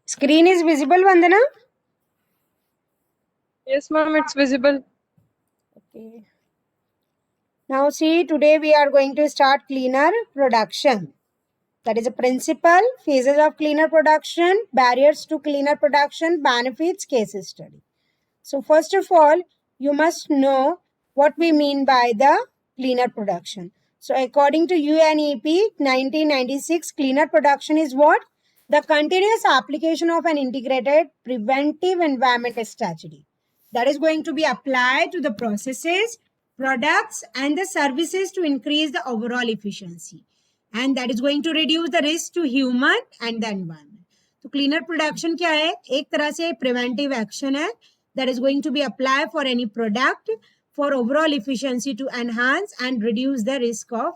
Screen is visible, Vandana? Yes, ma'am, it's visible. Okay. Now see, today we are going to start cleaner production. That is a principle, phases of cleaner production, barriers to cleaner production, benefits, case study. So first of all, you must know what we mean by the cleaner production. So according to UNEP 1996, cleaner production is what? The continuous application of an integrated preventive environment strategy that is going to be applied to the processes, products and the services to increase the overall efficiency, and that is going to reduce the risk to human and the environment. तो cleaner production क्या है? एक तरह से preventive action है that is going to be applied for any product for overall efficiency to enhance and reduce the risk of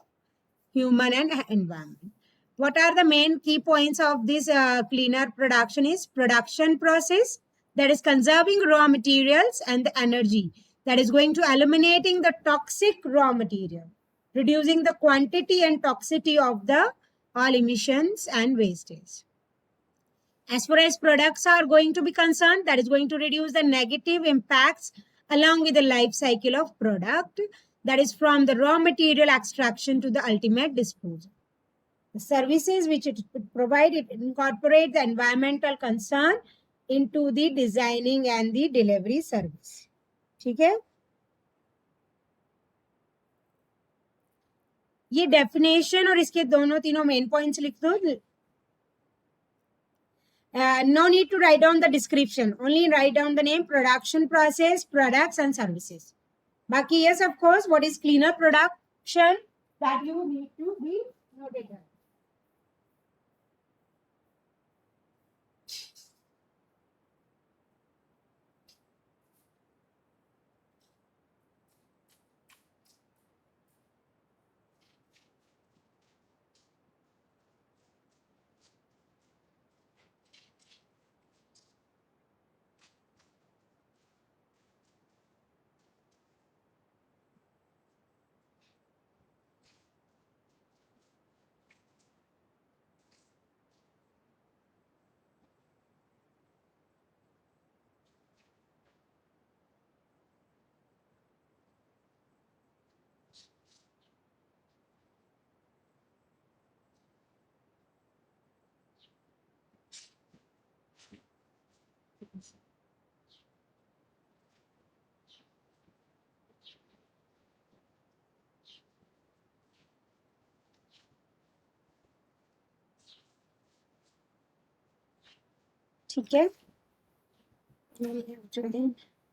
human and environment. What are the main key points of this cleaner production? Is production process, that is conserving raw materials and the energy, that is going to eliminating the toxic raw material, reducing the quantity and toxicity of the all emissions and wastage. As far as products are going to be concerned, that is going to reduce the negative impacts along with the life cycle of product, that is from the raw material extraction to the ultimate disposal. The services which it provide, it incorporate the environmental concern into the designing and the delivery service. ठीक है? ये definition और इसके दोनों तीनों main points लिख दो. No need to write down the description, only write down the name, production process, products and services. Baki, yes, of course, what is cleaner production, that you need to be noted down. ठीक है?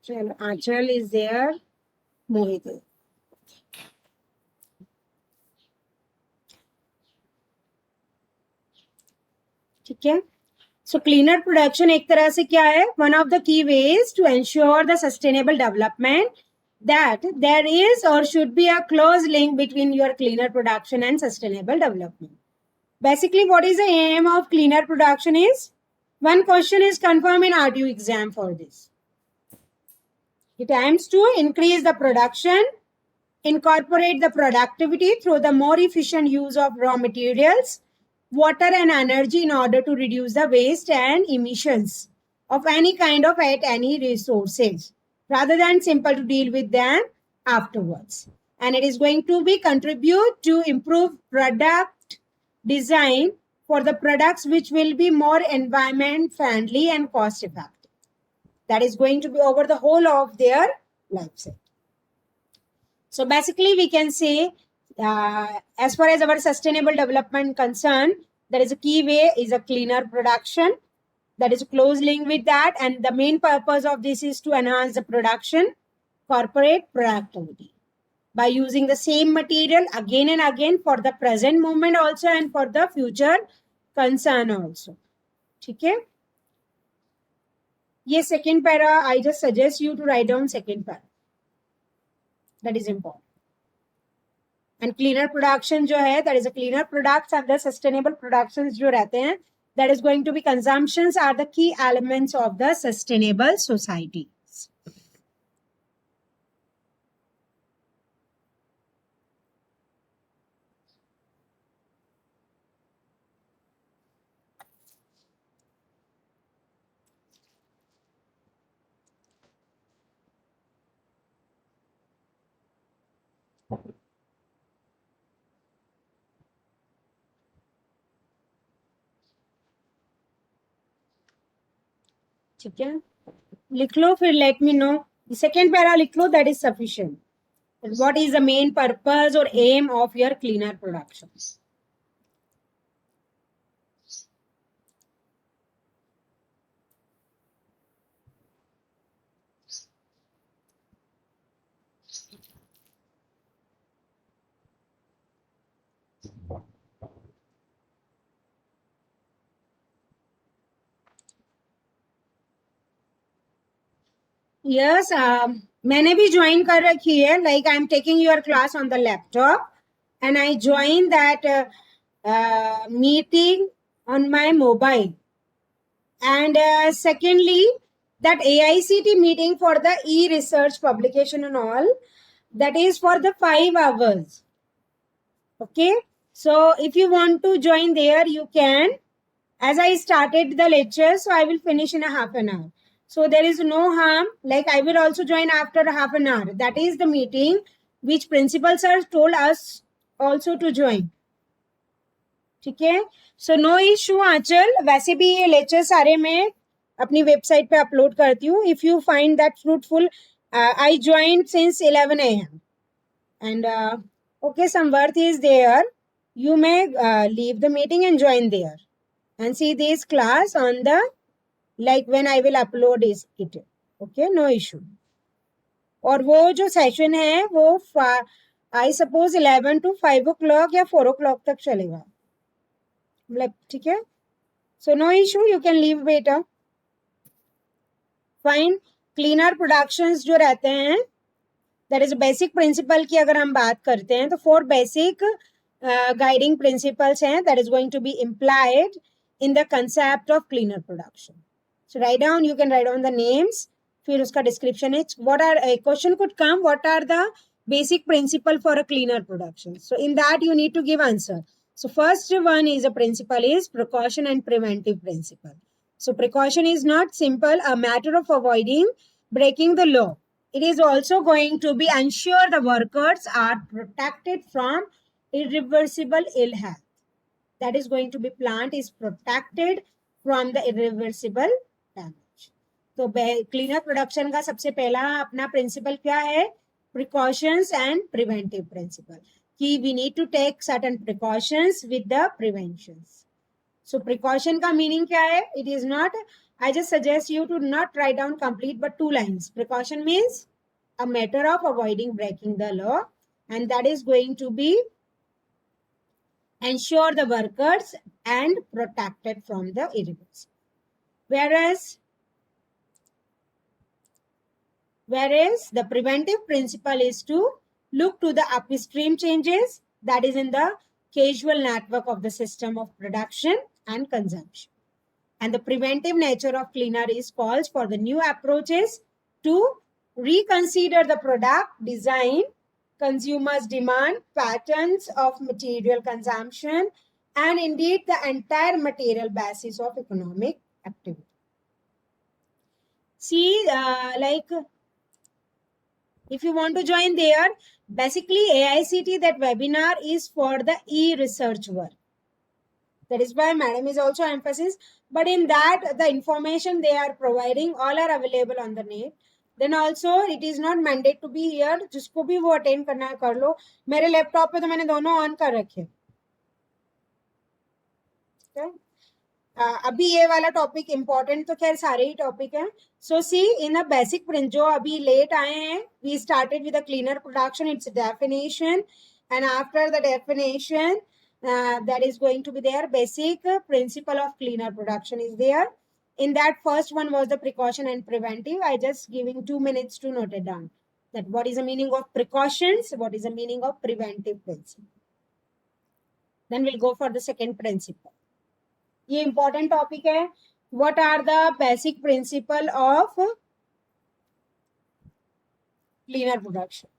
चलो, Achal is there, Mohit is. ठीक है? So cleaner production एक तरह से क्या है? One of the key ways to ensure the sustainable development, that there is or should be a close link between your cleaner production and sustainable development. Basically, what is the aim of cleaner production is? One question is confirmed in RTU exam for this. It aims to increase the production, incorporate the productivity through the more efficient use of raw materials, water and energy in order to reduce the waste and emissions of any kind of at any resources, rather than simple to deal with them afterwards. And it is going to be contribute to improve product design for the products which will be more environment friendly and cost effective. That is going to be over the whole of their life cycle. So basically we can say, as far as our sustainable development concerned, there is a key way is a cleaner production. That is a close link with that, and the main purpose of this is to enhance the production, corporate productivity by using the same material again and again for the present moment also and for the future concern also. ठीक है? ये second para, I just suggest you to write down second para. That is important. And cleaner production जो है, that is a cleaner products and the sustainable productions जो रहते हैं, that is going to be consumptions are the key elements of the sustainable society. ठीक है, लिख लो, फिर let me know. Second para लिख लो, that is sufficient. What is the main purpose or aim of your cleaner production? Yes, मैंने भी join कर रखी है. Like I am taking your class on the laptop and I join that meeting on my mobile. And secondly, that AICT meeting for the e-research publication and all, that is for the 5 hours. Okay, so if you want to join there, you can. As I started the lecture, so I will finish in a half an hour. So there is no harm. Like I will also join after half an hour. That is the meeting which principal sir told us also to join. ठीक है, so no issue आंचल. वैसे भी ये lecture सारे मैं अपनी website पे upload करती हूँ. If you find that fruitful, I join since 11 AM and okay, some worth is there. You may leave the meeting and join there and see this class on the, like when I will upload is it. Okay, no issue. और वो जो session है वो I suppose 11 to 5 o'clock या 4 o'clock तक चलेगा. मतलब ठीक है, so no issue, you can leave बेटा. फाइन. क्लीनर प्रोडक्शंस जो रहते हैं, दैट इज बेसिक प्रिंसिपल की अगर हम बात करते हैं तो 4 बेसिक गाइडिंग प्रिंसिपल्स हैं that is going to be implied in the concept of cleaner production. So write down, you can write down the names, फिर उसका डिस्क्रिप्शन है. What are, question could come, what are the basic principle for a cleaner production? So in that you need to give answer. So first one is a principle is precaution and preventive principle. So precaution is not simple a matter of avoiding breaking the law. It is also going to be ensure the workers are protected from irreversible ill health. That is going to be plant is protected from the irreversible damage. तो cleaner production का सबसे पहला अपना principle क्या है? Precautions and preventive principle. कि we need to take certain precautions with the preventions. So precaution का meaning क्या है? It is not, I just suggest you to not write down complete but 2 lines. Precaution means a matter of avoiding breaking the law, and that is going to be ensure the workers and protected from the irreversible. Whereas the preventive principle is to look to the upstream changes, that is in the causal network of the system of production and consumption. And the preventive nature of cleaner is calls for the new approaches to reconsider the product design, consumers' demand, patterns of material consumption, and indeed the entire material basis of economic activity. See, like if you want to join there, basically AICT, that webinar is for the e-research work. That is why madam is also emphasis. But in that, the information they are providing all are available on the net. Then also it is not mandate to be here. जिसको भी वो attend करना है कर लो. मेरे laptop पे तो मैंने दोनों ऑन कर रखे. अभी ये वाला टॉपिक इंपॉर्टेंट तो खैर सारे ही टॉपिक हैं. सो सी इन अ बेसिक प्रिंट जो अभी लेट आए हैं, we started with the cleaner production, it's definition, and after the definition that is going to be there. Basic principle of cleaner production is there. In that, first one was the precaution and preventive. I just giving 2 minutes to note it down. That what is the meaning of precautions, what is the meaning of preventive principle. Then we'll go for the second principle. ये important topic है. What are the basic principle of cleaner production?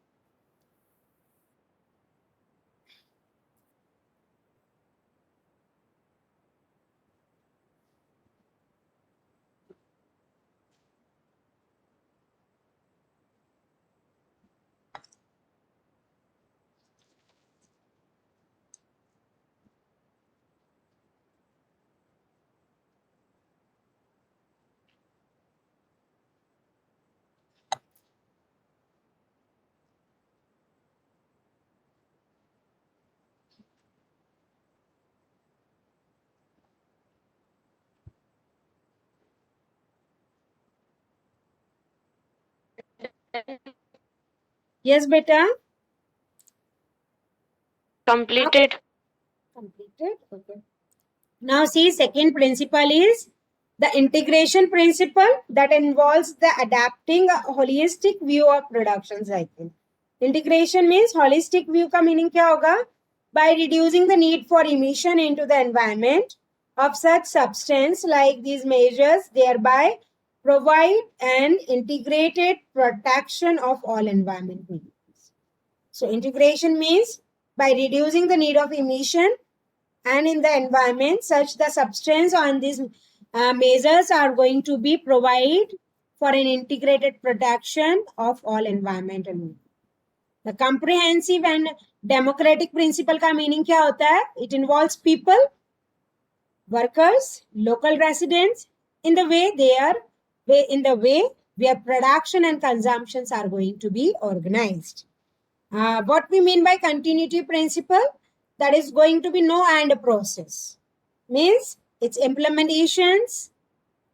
Yes, beta. Completed. Completed. Okay. Now see, second principle is the integration principle that involves the adapting a holistic view of production cycle. Integration means holistic view का meaning क्या होगा? By reducing the need for emission into the environment of such substance like these measures, thereby provide an integrated protection of all environment needs. So integration means by reducing the need of emission and in the environment, such the substance on these measures are going to be provide for an integrated protection of all environmental needs. The comprehensive and democratic principle का meaning क्या होता है? It involves people, workers, local residents in the way where production and consumptions are going to be organized. What we mean by continuity principle? That is going to be no and process. Means its implementations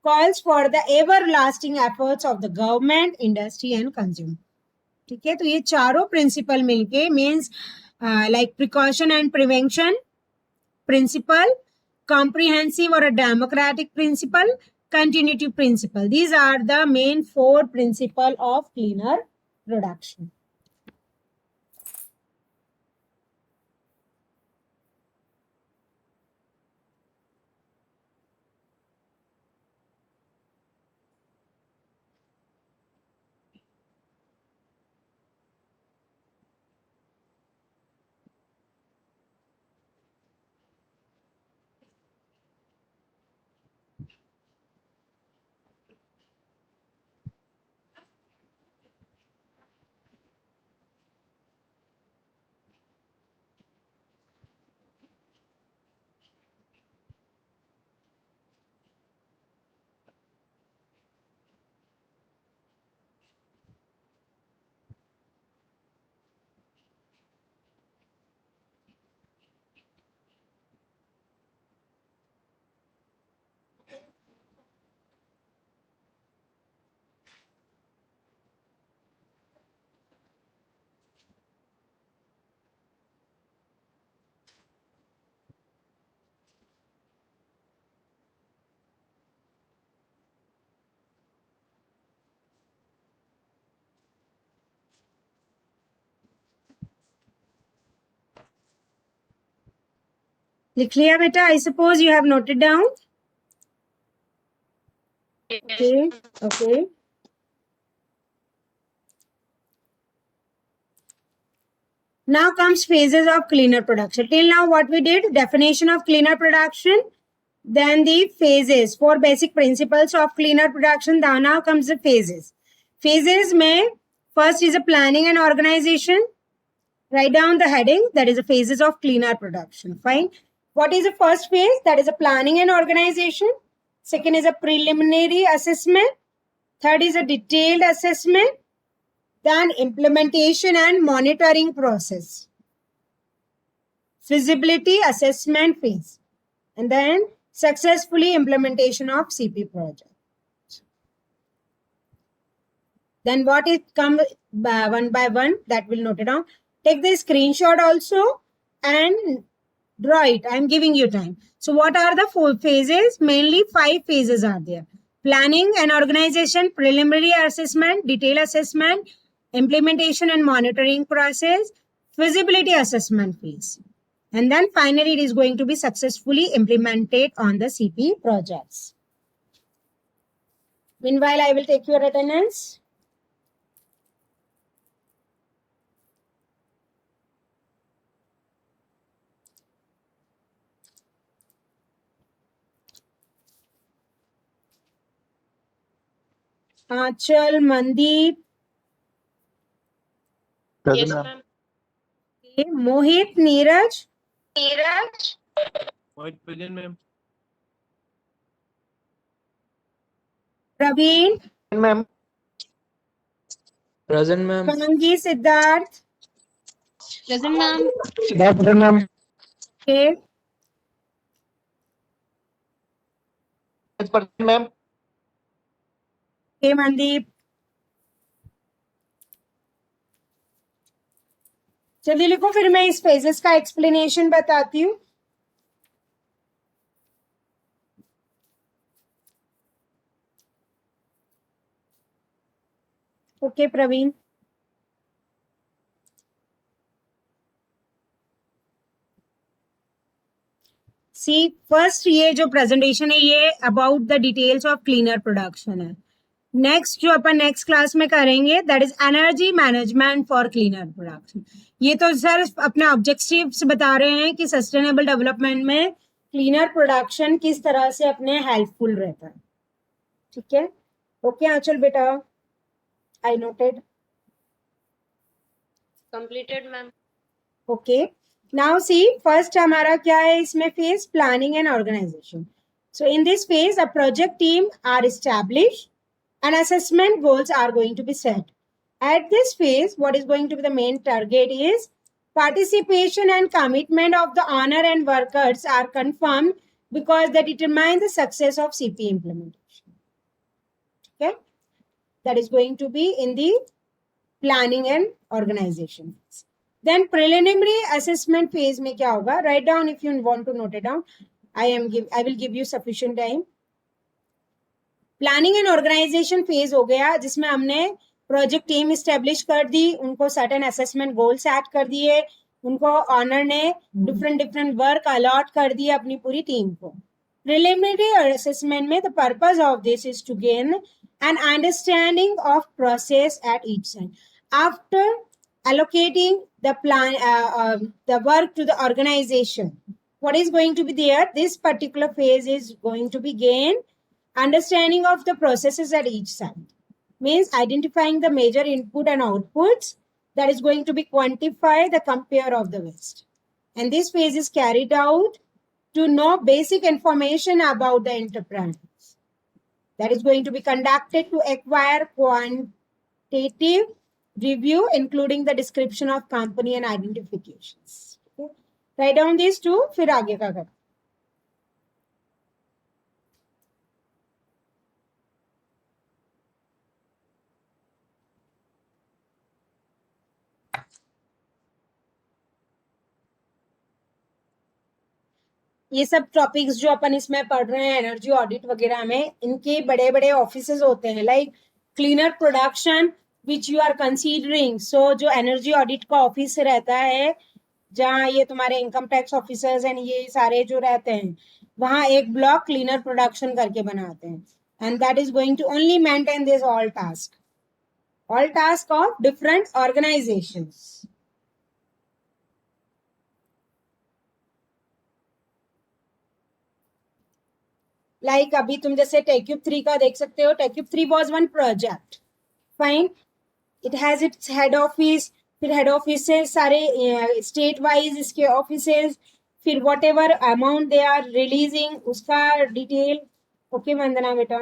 calls for the everlasting efforts of the government, industry and consumer. ठीक है, तो ये चारों principle मिलके means like precaution and prevention principle, comprehensive or a democratic principle, continuity principle. These are the main four principles of cleaner production. लिख लिया बेटा? I suppose you have noted down. Okay. Okay. Now comes phases of cleaner production. Till now what we did, definition of cleaner production, then the phases, four basic principles of cleaner production. Now comes the phases. Phases may, first is a planning and organization. Write down the heading, that is the phases of cleaner production. Fine. What is the first phase? That is a planning and organization. Second is a preliminary assessment. Third is a detailed assessment. Then implementation and monitoring process. Feasibility assessment phase. And then successfully implementation of CP project. Then what it comes one by one, that will note it down. Take the screenshot also and draw it. I am giving you time. So what are the four phases? Mainly 5 phases are there. Planning and organization, preliminary assessment, detailed assessment, implementation and monitoring process, feasibility assessment phase. And then finally it is going to be successfully implemented on the CP projects. Meanwhile, I will take your attendance. Achal, Mandeep. Yes, ma'am. Okay. Mohit, Neeraj. Mohit present, ma'am. Praveen. Ma'am. Present, ma'am. Kangi, Siddharth. Present, ma'am. Siddharth present, ma'am. Okay. Present, ma'am. Okay, Mandeep. जल्दी लिखो, फिर मैं इस phases का explanation बताती हूँ. Okay Praveen. सी first ये जो प्रेजेंटेशन है ये about the details of cleaner production है. नेक्स्ट जो अपन नेक्स्ट क्लास में करेंगे that is energy management for cleaner production. ये तो सर अपने ऑब्जेक्टिव्स बता रहे हैं कि सस्टेनेबल डेवलपमेंट में क्लीनर प्रोडक्शन किस तरह से अपने हेल्पफुल रहता है. ठीक है. ओके आंचल बेटा, I noted. Completed, ma'am. Okay. Now see first हमारा क्या है इसमें phase, planning and organisation. So in this phase a project team are established and assessment goals are going to be set. At this phase, what is going to be the main target is participation and commitment of the owner and workers are confirmed because they determine the success of CP implementation. Okay, that is going to be in the planning and organization phase. Then preliminary assessment phase में क्या होगा? Write down if you want to note it down. I will give you sufficient time. Planning and organisation phase हो गया जिसमें हमने project team establish कर दी, उनको certain assessment goal set कर दिए, उनको ऑनर ने डिफरेंट वर्क अलॉट कर दिए अपनी पूरी टीम को. प्रिलिमिनरी असेसमेंट में the purpose of this is to gain an understanding of process at each side. After allocating the plan the work to the organization, what is going to be there, this particular phase is going to be gain understanding of the processes at each side, means identifying the major input and outputs, that is going to be quantify the compare of the waste. And this phase is carried out to know basic information about the enterprise, that is going to be conducted to acquire quantitative review including the description of company and identifications. Okay? Write down these two, फिर आगे का करो. ये सब topics जो अपन इसमें पढ़ रहे हैं एनर्जी ऑडिट वगैरह में, इनके बड़े बड़े ऑफिसेज होते हैं like cleaner production which you are considering. So जो एनर्जी ऑडिट का ऑफिस रहता है जहाँ ये तुम्हारे इनकम टैक्स ऑफिसर्स एंड ये सारे जो रहते हैं, वहाँ एक ब्लॉक क्लीनर प्रोडक्शन करके बनाते हैं. And that is going to only maintain this all task of different organisations. Like अभी तुम जैसे टेक्यूब 3 का देख सकते हो. टेक्यूब 3 was one project, fine. It has its head office, फिर हेड ऑफिस से सारे स्टेट वाइज इसके ऑफिसेज, फिर whatever amount they are releasing उसका डिटेल. ओके वंदना बेटा.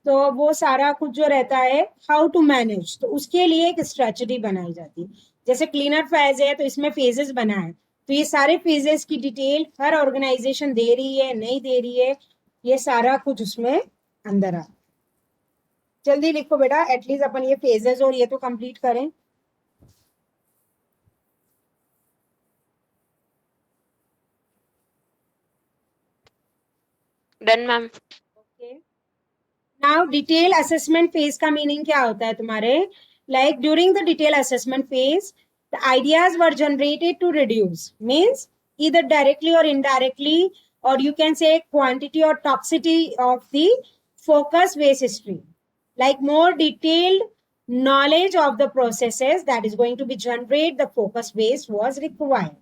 तो वो सारा कुछ जो रहता है हाउ टू मैनेज, तो उसके लिए एक स्ट्रेटजी बनाई जाती है. जैसे क्लीनर फेज है तो इसमें फेजेस बना है, तो ये सारे फेजेस की डिटेल हर ऑर्गेनाइजेशन दे रही है नहीं दे रही है, ये सारा कुछ उसमें अंदर आ. जल्दी लिखो बेटा, एटलीस्ट अपन ये फेजेस और ये तो कंप्लीट करें. Done, ma'am. Okay. Now detail assessment phase का मीनिंग क्या होता है तुम्हारे? Like during the detail assessment phase the ideas were generated to reduce, means either directly or indirectly, or you can say quantity or toxicity of the focus waste stream. Like more detailed knowledge of the processes that is going to be generate the focus waste was required.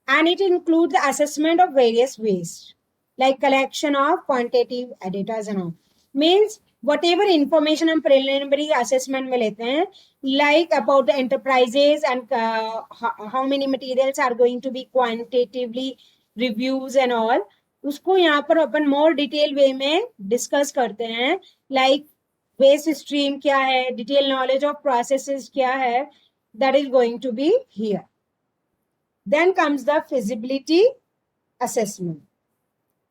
And it includes the assessment of various waste, like collection of quantitative data and all. Means whatever information हम preliminary assessment में लेते हैं, like about the enterprises and how many materials are going to be quantitatively reviews and all, उसको यहाँ पर अपन more detail way में discuss करते हैं. Like waste stream क्या है, detailed knowledge of processes क्या है, that is going to be here. Then comes the feasibility assessment.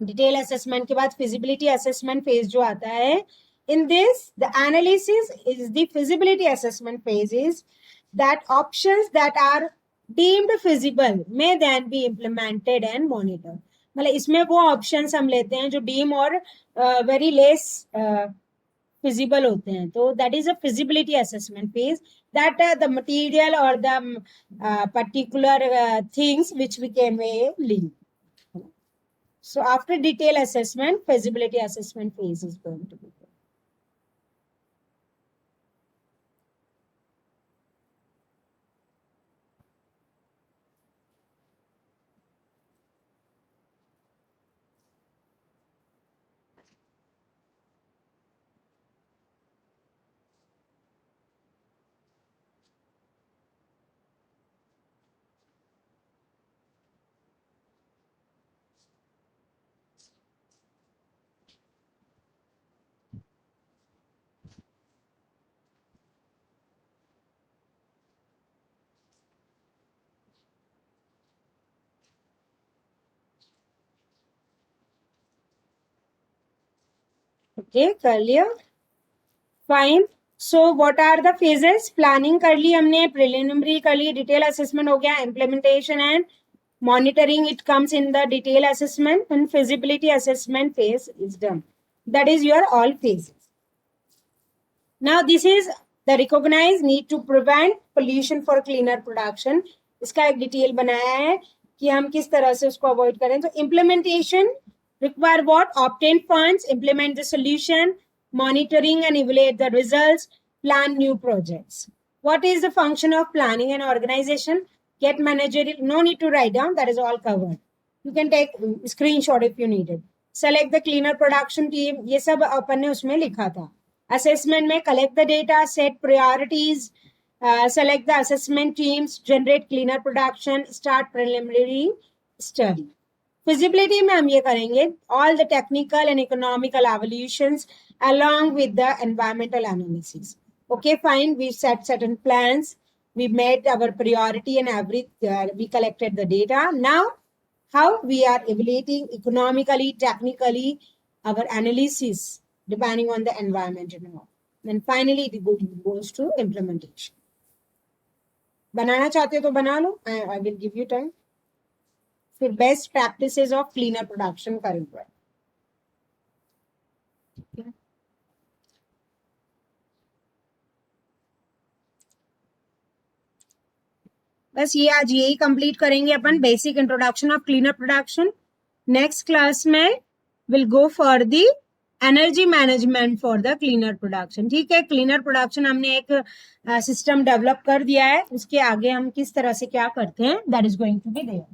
Detail assessment के बाद फिजिबिलिटी असेसमेंट फेज जो आता है. In this the analysis is the feasibility assessment phase is that options that are deemed feasible may then be implemented and monitored. मतलब इसमें वो options हम लेते हैं जो डीम और वेरी लेस फिजिबल होते हैं, तो that is a feasibility assessment phase, that the material और the particular things which became a link. So after detail assessment, feasibility assessment phase is going to be. Okay, कर लिया, fine. So what are the phases? Planning कर ली हमने, preliminary कर ली, detail assessment हो गया, implementation and monitoring, it comes in the detail assessment, and feasibility assessment phase is done. That is your all phases. Now this is the recognized need to prevent pollution for cleaner production. इसका एक detail बनाया है कि हम किस तरह से उसको अवॉइड करें. तो implementation require what? Obtain funds, implement the solution, monitoring and evaluate the results, plan new projects. What is the function of planning and organization? Get managerial, no need to write down, that is all covered. You can take screenshot if you need it. Select the cleaner production team, ये सब अपन ने उसमें लिखा था. Assessment में collect the data, set priorities, select the assessment teams, generate cleaner production, start preliminary study. Feasibility में हम ये करेंगे all the technical and economical evaluations along with the environmental analysis. Okay, fine, we set certain plans, we made our priority and we collected the data. Now, how we are evaluating economically, technically, our analysis depending on the environment and all. Then finally, it goes to implementation. बनाना चाहते हो तो बना लो, I will give you time. फिर best practices of cleaner production करेंगे. बस ये आज यही कंप्लीट करेंगे अपन, basic introduction of cleaner production. Next class में will go for the energy management for the cleaner production. ठीक है, क्लीनर प्रोडक्शन हमने एक सिस्टम डेवलप कर दिया है, उसके आगे हम किस तरह से क्या करते हैं, that is going to be there.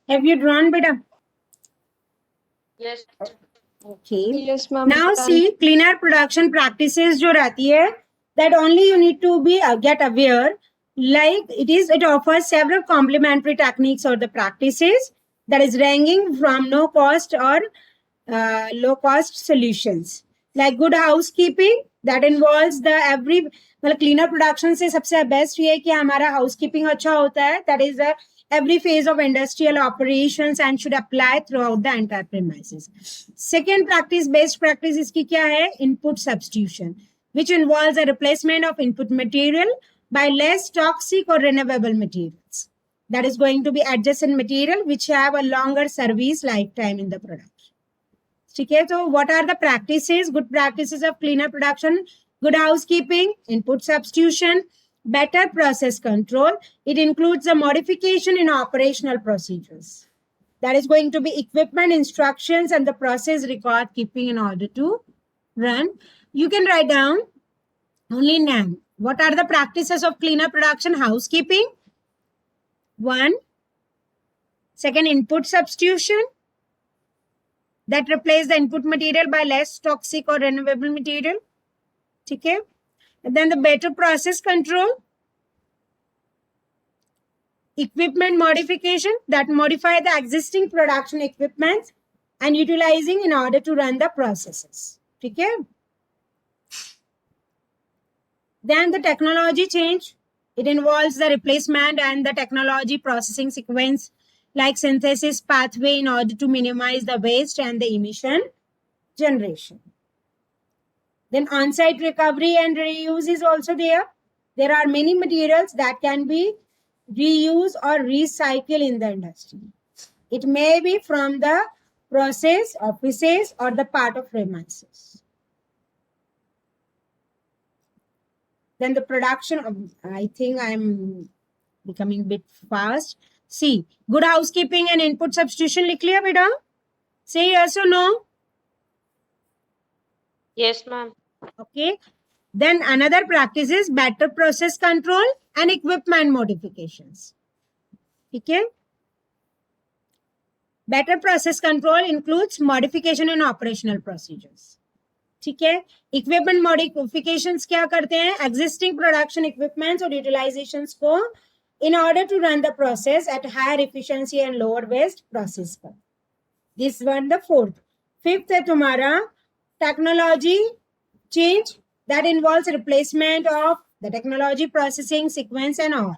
Have you drawn, beta? Yes. Okay. Yes, ma'am. Now see, cleaner production practices जो रहती है, that only you need to be get aware. Like it offers several complementary techniques or the practices that is ranging from no cost or low cost solutions. Like good housekeeping that involves the every मतलब cleaner production से सबसे best ये है कि हमारा housekeeping अच्छा होता है. That is the every phase of industrial operations and should apply throughout the entire premises. Second practice, best practice इसकी क्या है? Input substitution, which involves a replacement of input material by less toxic or renewable materials. That is going to be adjacent material which have a longer service lifetime in the product. ठीक है, तो what are the practices, good practices of cleaner production? Good housekeeping, input substitution, better process control. It includes a modification in operational procedures. That is going to be equipment instructions and the process record keeping in order to run. You can write down only name. What are the practices of cleaner production? Housekeeping, one. Second, input substitution, that replace the input material by less toxic or renewable material. Okay. And then the better process control, equipment modification, that modify the existing production equipment and utilizing in order to run the processes. Okay. Then the technology change, it involves the replacement and the technology processing sequence like synthesis pathway in order to minimize the waste and the emission generation. Then on-site recovery and reuse is also there. There are many materials that can be reused or recycled in the industry. It may be from the process, offices, or the part of premises. Then the production of, I think I'm becoming a bit fast. See, good housekeeping and input substitution लिख लिया बेटा? Say yes or no? Yes, ma'am. Okay. Then another practice is better process control and equipment modifications. Okay. Better process control includes modification in operational procedures. ठीक है. Equipment modifications क्या करते हैं? Existing production equipments और utilizations को in order to run the process at higher efficiency and lower waste process पर. This one the fourth. Fifth है तुम्हारा technology change that involves replacement of the technology processing sequence and all.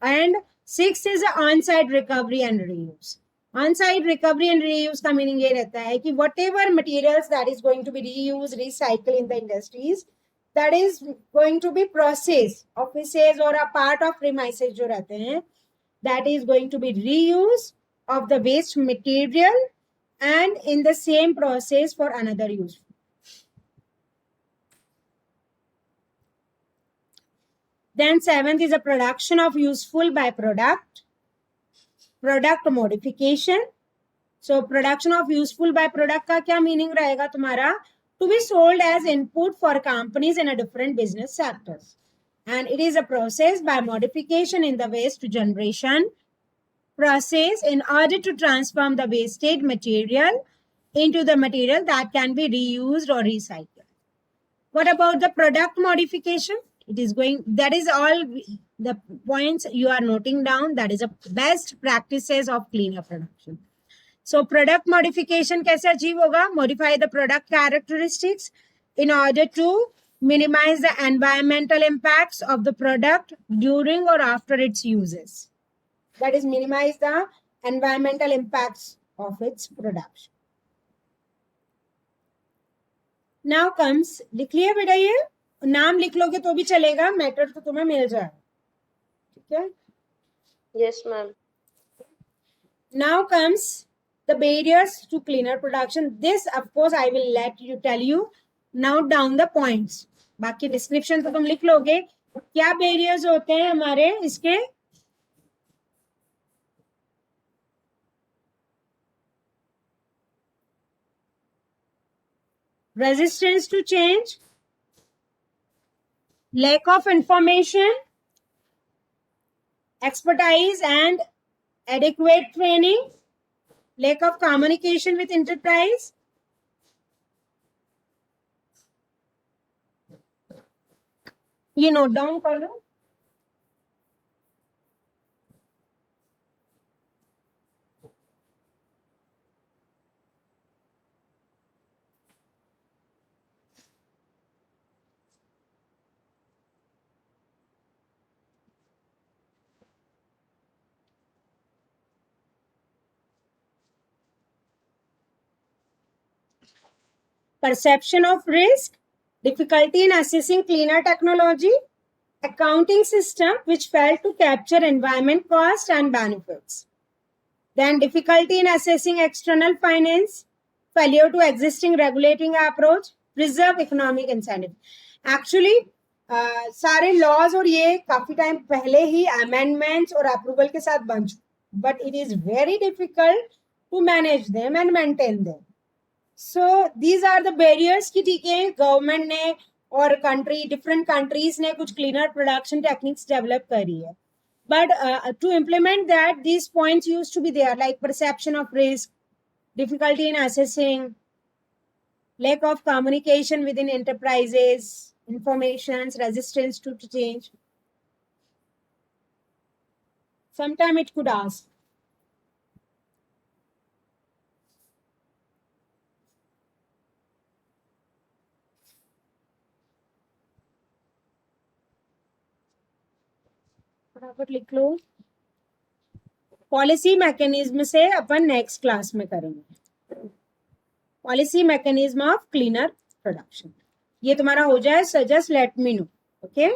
And sixth is the on-site recovery and reuse. On-site recovery and reuse का meaning ये रहता है कि whatever materials that is going to be reused, recycled in the industries, that is going to be processed, offices or a part of premises जो रहते हैं, that is going to be reuse of the waste material and in the same process for another use. Then seventh is a production of useful byproduct, product modification. So production of useful byproduct का क्या meaning रहेगा तुम्हारा? To be sold as input for companies in a different business sectors. And it is a process by modification in the waste generation process in order to transform the wasted material into the material that can be reused or recycled. What about the product modification? It is going, that is all the points you are noting down. That is the best practices of cleaner production. So product modification कैसे achieve होगा? Modify the product characteristics in order to minimize the environmental impacts of the product during or after its uses. That is minimize the environmental impacts of its production. Now comes, लिख लिया बेटा ये? नाम लिख लोगे तो भी चलेगा, मैटर तो तुम्हें मिल जाएगा. ठीक है? Yes, ma'am. Now comes the barriers to cleaner production. This, of course, I will tell you. Note down the points. बाकी description तो तुम लिख लोगे. क्या barriers होते हैं हमारे इसके? Resistance to change, lack of information, expertise and adequate training, lack of communication with enterprise, ये नोट डाउन कर लो. Perception of risk, difficulty in assessing cleaner technology, accounting system which failed to capture environment cost and benefits. Then difficulty in assessing external finance, failure to existing regulating approach, preserve economic incentive. Actually सारे laws और ये काफी time पहले ही amendments और approval के साथ बन चुके, but it is very difficult to manage them and maintain them. So these are the barriers कि ठीक है गवर्नमेंट ने और कंट्री डिफरेंट कंट्रीज ने कुछ क्लीनर प्रोडक्शन टेक्निक्स डेवलप करी है, but to implement that these points used to be there, like perception of risk, difficulty in assessing, lack of communication within enterprises, informations, resistance to change. Sometime it could ask. फटाफट लिख लो. Policy mechanism से अपन next class में करेंगे. Policy mechanism of cleaner production. ये तुम्हारा हो जाए, so just let me no. Okay,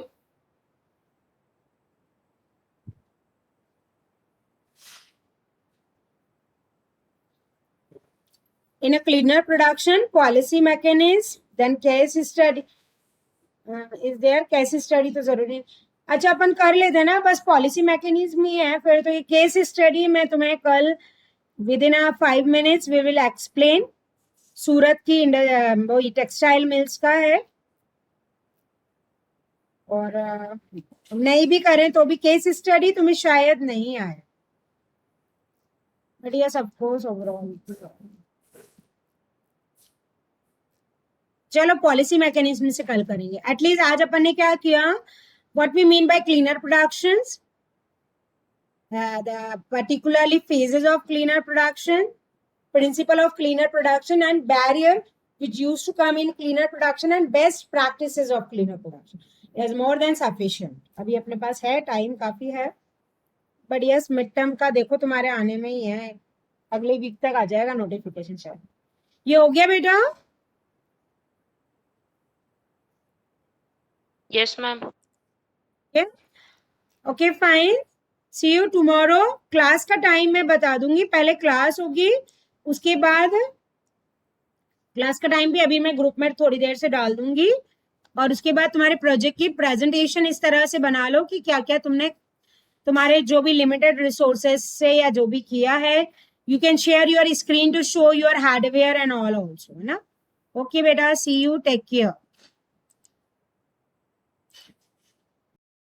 in a cleaner production policy mechanism, then case study is there. case study तो जरूरी है. अच्छा अपन कर लेते हैं ना, बस पॉलिसी मैकेनिज्म ही है. फिर तो ये केस स्टडी में तुम्हें कल within 5 minutes we will explain. Surat की वो टेक्सटाइल मिल्स का है, और नहीं भी करें तो भी केस स्टडी तुम्हें शायद नहीं आए, but yes of course overall. चलो पॉलिसी मैकेनिज्म से कल करेंगे. एटलीस्ट आज अपन ने क्या किया, what we mean by cleaner productions, the particularly phases of cleaner production, principle of cleaner production and barrier which used to come in cleaner production and best practices of cleaner production is more than sufficient. अभी अपने पास है, time काफी है, but yes mid term का देखो तुम्हारे आने में ही है, अगले वीक तक आ जाएगा नोटिफिकेशन शायद. ये हो गया बेटा? Yes, ma'am. Okay fine, see you tomorrow. Class का टाइम मैं बता दूंगी, पहले क्लास होगी, उसके बाद क्लास का टाइम भी अभी मैं ग्रुप में थोड़ी देर से डाल दूंगी, और उसके बाद तुम्हारे प्रोजेक्ट की प्रेजेंटेशन इस तरह से बना लो कि क्या क्या तुमने तुम्हारे जो भी लिमिटेड रिसोर्सेस से या जो भी किया है. You can share your screen to show your hardware and all also, है ना. ओके बेटा, सी यू, टेक केयर.